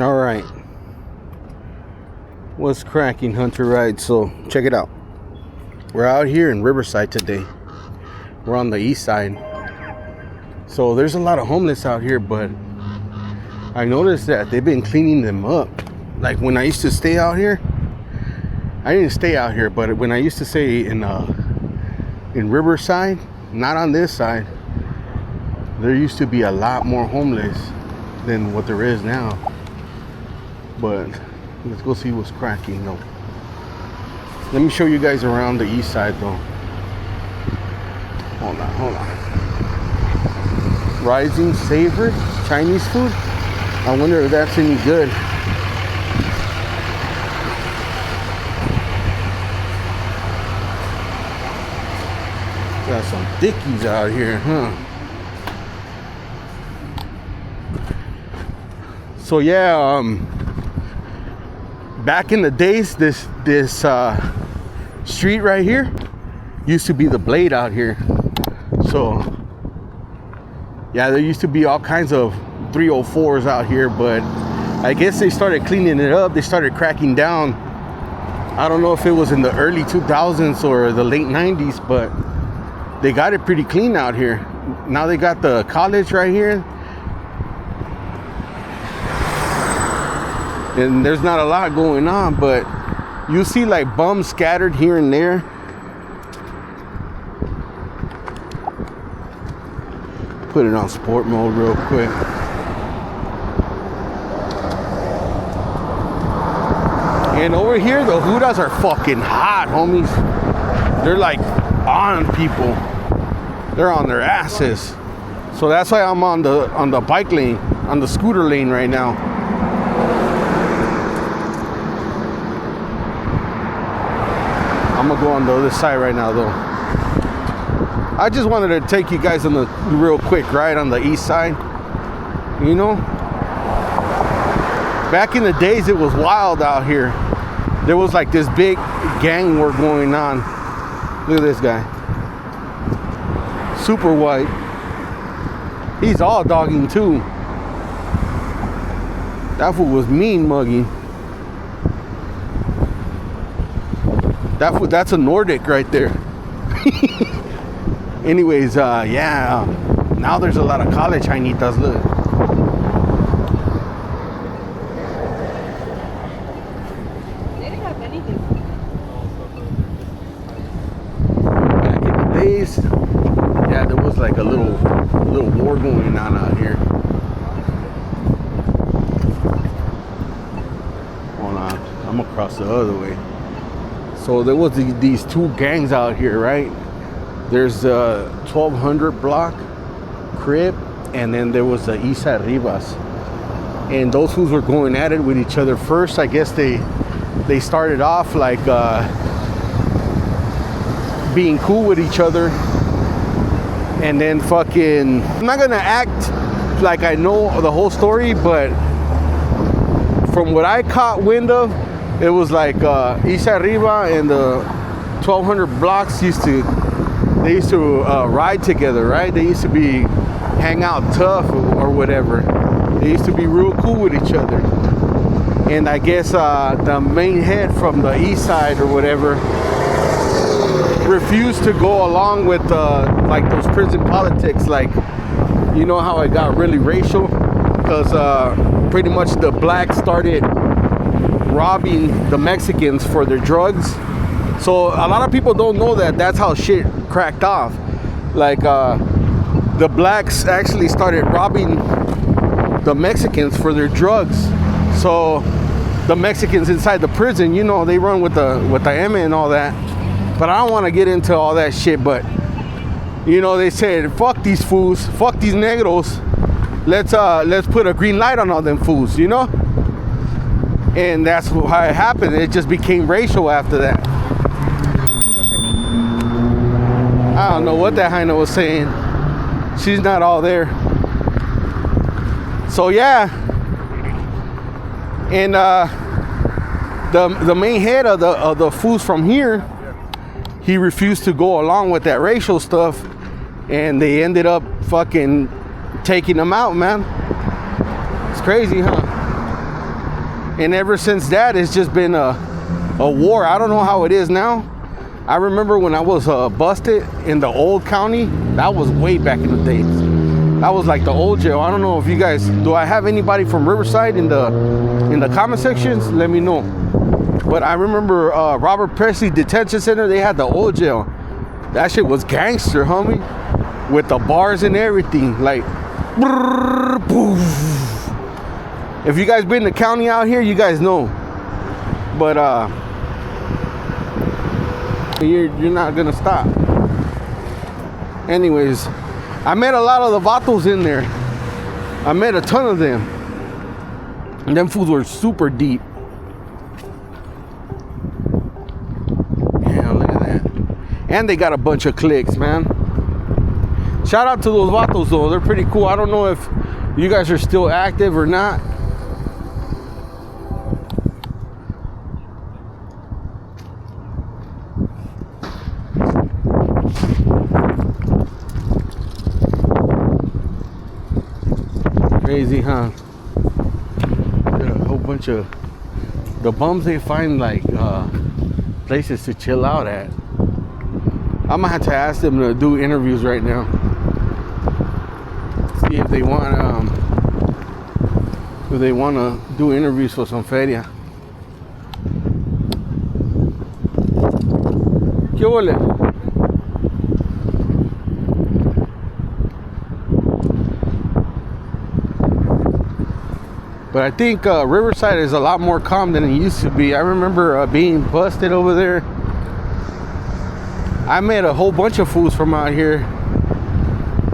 All right. What's cracking, Hunter Ride? So check it out. We're out here in Riverside today. We're on the east side. So there's a lot of homeless out here, but I noticed that they've been cleaning them up. Like when I used to stay out here, I didn't stay out here, but when I used to stay in Riverside, not on this side, there used to be a lot more homeless than what there is now. But let's go see what's cracking though. Let me show you guys around the east side though. Hold on. Rising Savor Chinese food. I wonder if that's any good. Got some dickies out here, huh? So yeah, back in the days, this street right here used to be the Blade out here. So yeah, there used to be all kinds of 304s out here, but I guess they started cleaning it up. They started cracking down. I don't know if it was in the early 2000s or the late 90s, but they got it pretty clean out here. Now they got the college right here, and there's not a lot going on, but you see like bums scattered here and there. Put it on sport mode real quick. And over here, the Hudas are fucking hot, homies. They're like on people. They're on their asses. So that's why I'm on the bike lane, on the scooter lane right now. I'm gonna go on the other side right now though. I just wanted to take you guys on the real quick ride on the east side. You know, back in the days it was wild out here. There was like this big gang war going on. Look at this guy, super white. He's all dogging too. That fool was mean mugging. That's a Nordic right there. Anyways, yeah, now there's a lot of college Jainitas, look. They didn't have anything. Back in the days, yeah, there was like a little war going on out here. Hold on, I'm gonna cross the other way. So there was these two gangs out here, right? There's a 1200 block crib, and then there was the Isa Rivas. And those fools were going at it with each other first. I guess they started off like being cool with each other. And then fucking, I'm not gonna act like I know the whole story, but from what I caught wind of, it was like Isa Riva and the 1200 blocks used to ride together, right? They used to be hang out tough or whatever. They used to be real cool with each other. And I guess the main head from the east side or whatever refused to go along with like those prison politics. Like, you know how it got really racial? Because pretty much the blacks started robbing the Mexicans for their drugs. So a lot of people don't know that that's how shit cracked off. Like the blacks actually started robbing the Mexicans for their drugs. So the Mexicans inside the prison, you know, they run with the M and all that. But I don't want to get into all that shit. But you know, they said, fuck these fools, fuck these negros. Let's put a green light on all them fools, you know. And that's how it happened. It just became racial after that. I don't know what that hyena was saying. She's not all there. So yeah. And the main head of the fools from here, he refused to go along with that racial stuff, and they ended up fucking taking him out, man. It's crazy, huh? And ever since that, it's just been a war. I don't know how it is now. I remember when I was busted in the old county. That was way back in the days. That was like the old jail. I don't know if you guys, do I have anybody from Riverside in the comment sections? Let me know. But I remember Robert Presley Detention Center, they had the old jail. That shit was gangster, homie. With the bars and everything. Like, brrr, poof. If you guys been to county out here, you guys know. But you're not gonna stop. Anyways, I met a lot of the vatos in there. I met a ton of them. And them fools were super deep. Yeah, look at that. And they got a bunch of clicks, man. Shout out to those vatos though. They're pretty cool. I don't know if you guys are still active or not. Crazy, huh? Got a whole bunch of the bums. They find like places to chill out at. I'm gonna have to ask them to do interviews right now. See if they want to do interviews for some feria. ¿Qué huele? But I think Riverside is a lot more calm than it used to be. I remember being busted over there. I met a whole bunch of fools from out here.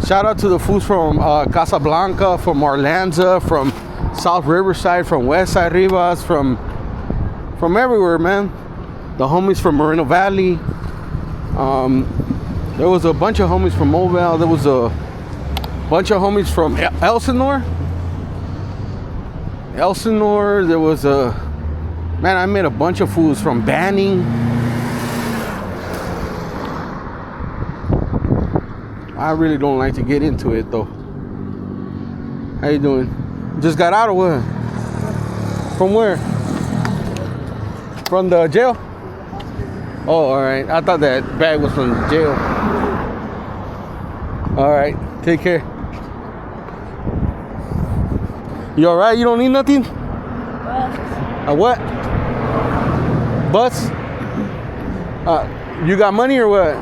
Shout out to the fools from Casablanca, from Arlanza, from South Riverside, from Westside Rivas, from everywhere, man. The homies from Moreno Valley. There was a bunch of homies from Mobile. There was a bunch of homies from Elsinore. There was man, I met a bunch of fools from Banning. I really don't like to get into it though. How you doing? Just got out of what? From where? From the jail? Oh, all right. I thought that bag was from the jail. All right. Take care. You all right? You don't need nothing? A what? Bus? You got money or what?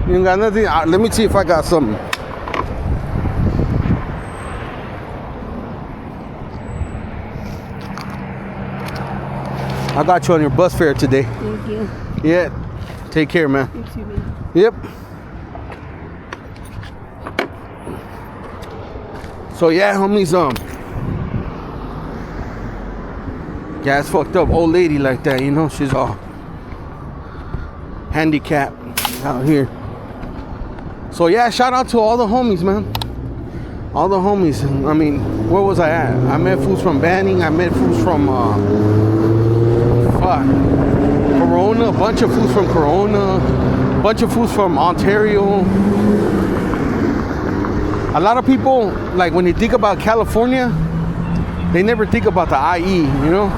You ain't got nothing? Let me see if I got something. I got you on your bus fare today. Thank you. Yeah. Take care, man. You too, man. Yep. So yeah, homies, yeah, it's fucked up. Old lady like that, you know, she's all handicapped out here. So yeah, shout out to all the homies, man. All the homies. I mean, where was I at? I met fools from Banning. I met fools from Corona. A bunch of fools from Corona. A bunch of fools from Ontario. A lot of people, like when they think about California, they never think about the IE, you know?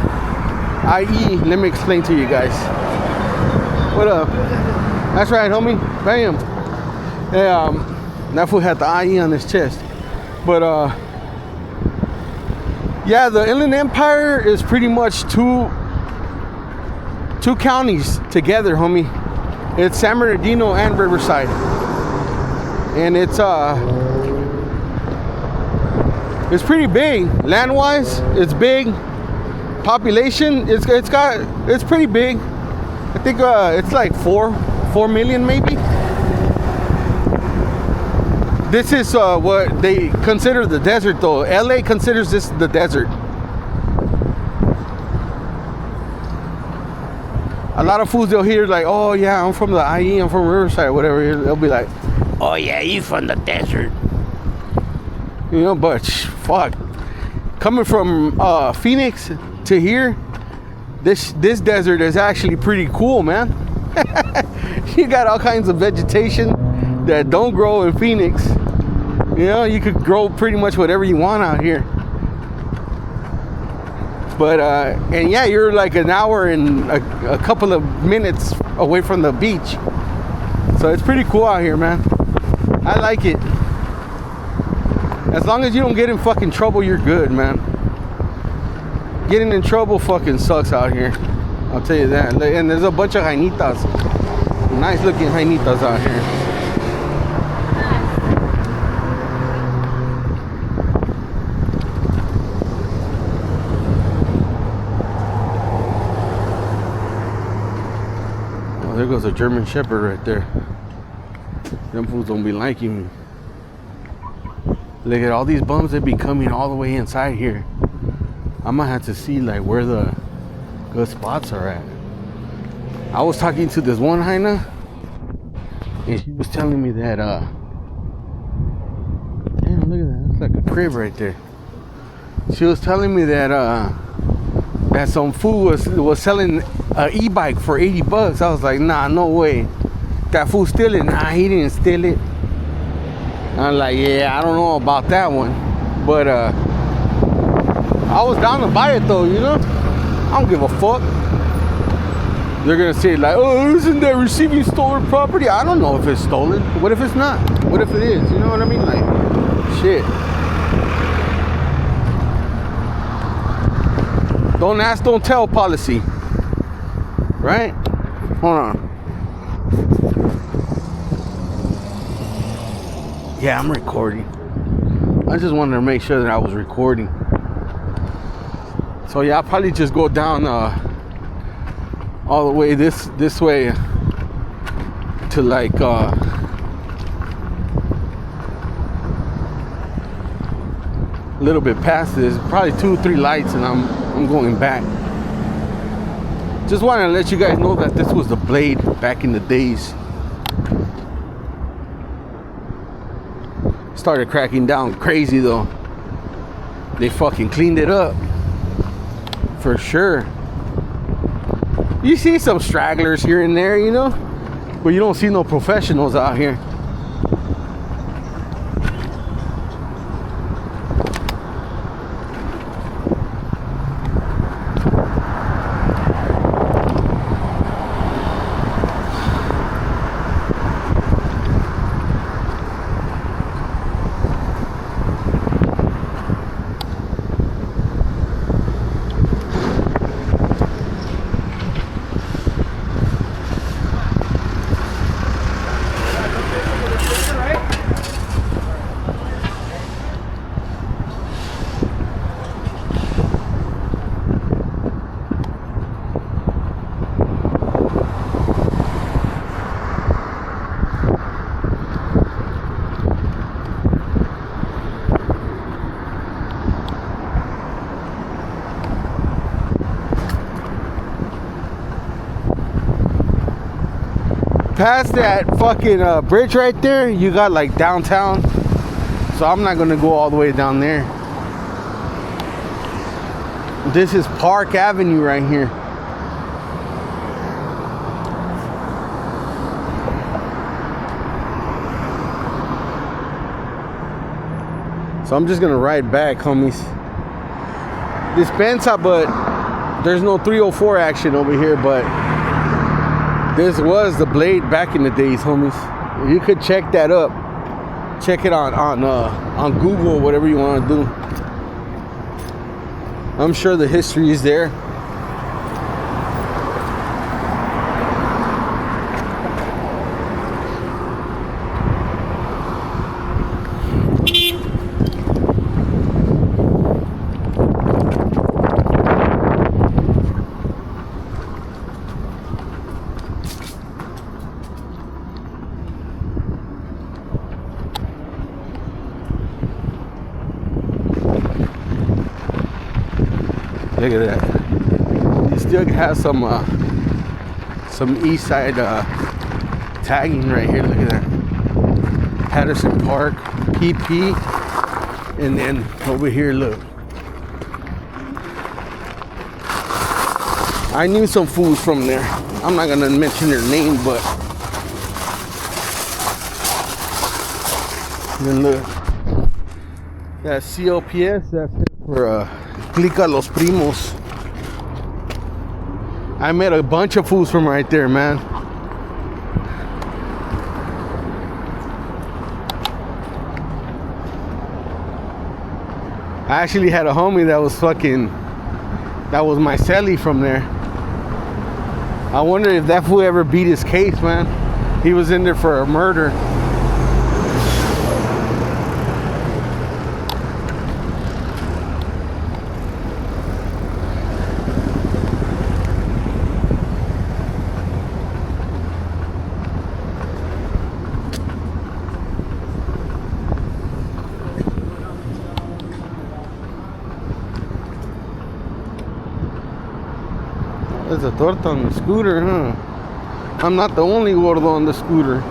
IE, let me explain to you guys. What up? That's right, homie. Bam. Yeah, that fool had the IE on his chest. But yeah, the Inland Empire is pretty much two counties together, homie. It's San Bernardino and Riverside. And it's pretty big. Land-wise, it's big. Population, it's pretty big. I think it's like 4 million maybe. This is what they consider the desert though. LA considers this the desert. A lot of fools they'll hear like, oh yeah, I'm from the IE, I'm from Riverside, whatever. They'll be like, oh yeah, you from the desert. You know, but fuck. Coming from Phoenix to here, this desert is actually pretty cool, man. You got all kinds of vegetation that don't grow in Phoenix. You know, you could grow pretty much whatever you want out here. But and yeah, you're like an hour and a couple of minutes away from the beach. So it's pretty cool out here, man. I like it. As long as you don't get in fucking trouble, you're good, man. Getting in trouble fucking sucks out here. I'll tell you that. And there's a bunch of jainitas. Nice looking jainitas out here. Oh, there goes a German Shepherd right there. Them fools don't be liking me. Look at all these bums that be coming all the way inside here. I might have to see like where the good spots are at. I was talking to this one hyena, and she was telling me that damn, look at that, that's like a crib right there. She was telling me that that some fool was selling an e-bike for $80. I was like, nah, no way. That fool steal it? Nah, he didn't steal it. I'm like, yeah, I don't know about that one, but I was down to buy it though, you know. I don't give a fuck. They're gonna say like, oh, isn't that receiving stolen property? I don't know if it's stolen. What if it's not? What if it is? You know what I mean? Like, shit. Don't ask, don't tell policy. Right? Hold on. Yeah, I'm recording. I just wanted to make sure that I was recording. So yeah, I'll probably just go down all the way this way to like a little bit past this, probably 2-3 lights, and I'm going back. Just wanted to let you guys know that this was the Blade back in the days. Started cracking down crazy though. They fucking cleaned it up for sure. You see some stragglers here and there, you know, but you don't see no professionals out here. Past that fucking bridge right there, you got like downtown. So I'm not gonna go all the way down there. This is Park Avenue right here. So I'm just gonna ride back, homies. Dispensa, but there's no 304 action over here, but this was the Blade back in the days, homies. You could check that up. Check it on Google, whatever you want to do. I'm sure the history is there. Look at that. You still have some east side tagging right here. Look at that. Patterson Park, PP, and then over here, look. I knew some fools from there. I'm not gonna mention their name, but then look. That CLPS, that's it for Clica Los Primos. I met a bunch of fools from right there, man. I actually had a homie that was my celly from there. I wonder if that fool ever beat his case, man. He was in there for a murder. There's a torta on the scooter, huh? I'm not the only gordo on the scooter.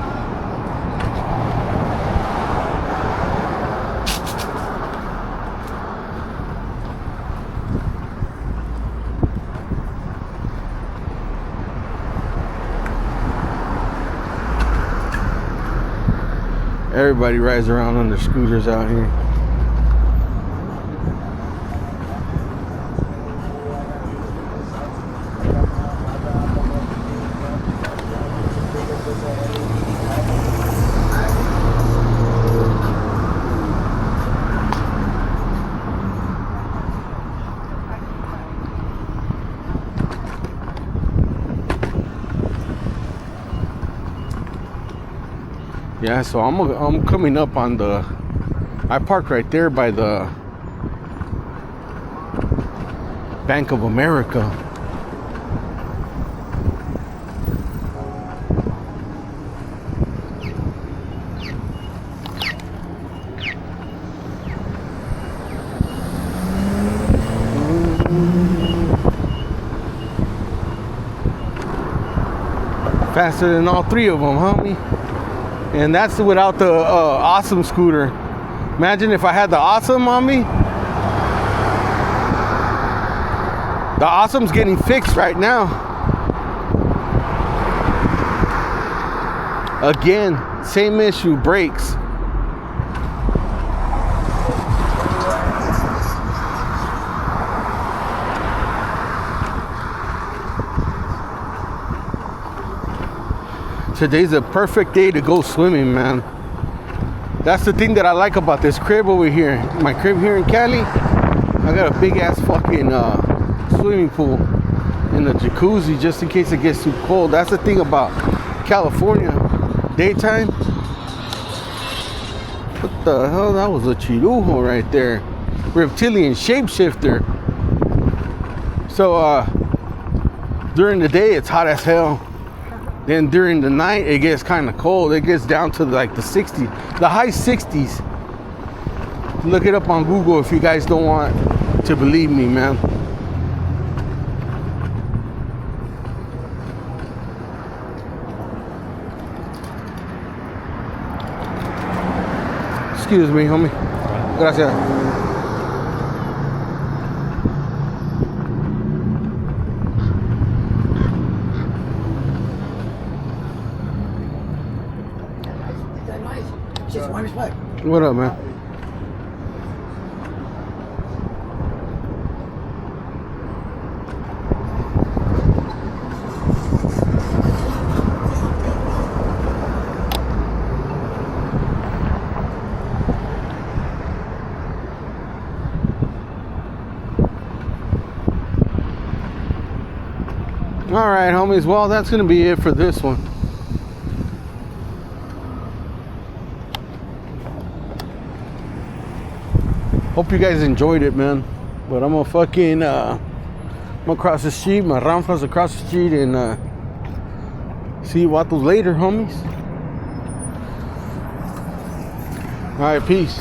Everybody rides around on their scooters out here. Yeah, so I'm coming up on the. I parked right there by the Bank of America. Faster than all three of them, homie. And that's without the awesome scooter. Imagine if I had the awesome on me. The awesome's getting fixed right now. Again, same issue, brakes. Today's a perfect day to go swimming, man. That's the thing that I like about this crib over here. My crib here in Cali, I got a big ass fucking swimming pool and a jacuzzi just in case it gets too cold. That's the thing about California. Daytime. What the hell? That was a chirujo right there. Reptilian shapeshifter. So during the day it's hot as hell. Then during the night, it gets kind of cold. It gets down to like the 60s, the high 60s. Look it up on Google if you guys don't want to believe me, man. Excuse me, homie. Gracias. What up, man? All right, homies. Well, that's gonna be it for this one. Hope you guys enjoyed it, man. But I'm gonna cross the street. My Ramfas across the street and see you vatos later, homies. All right, peace.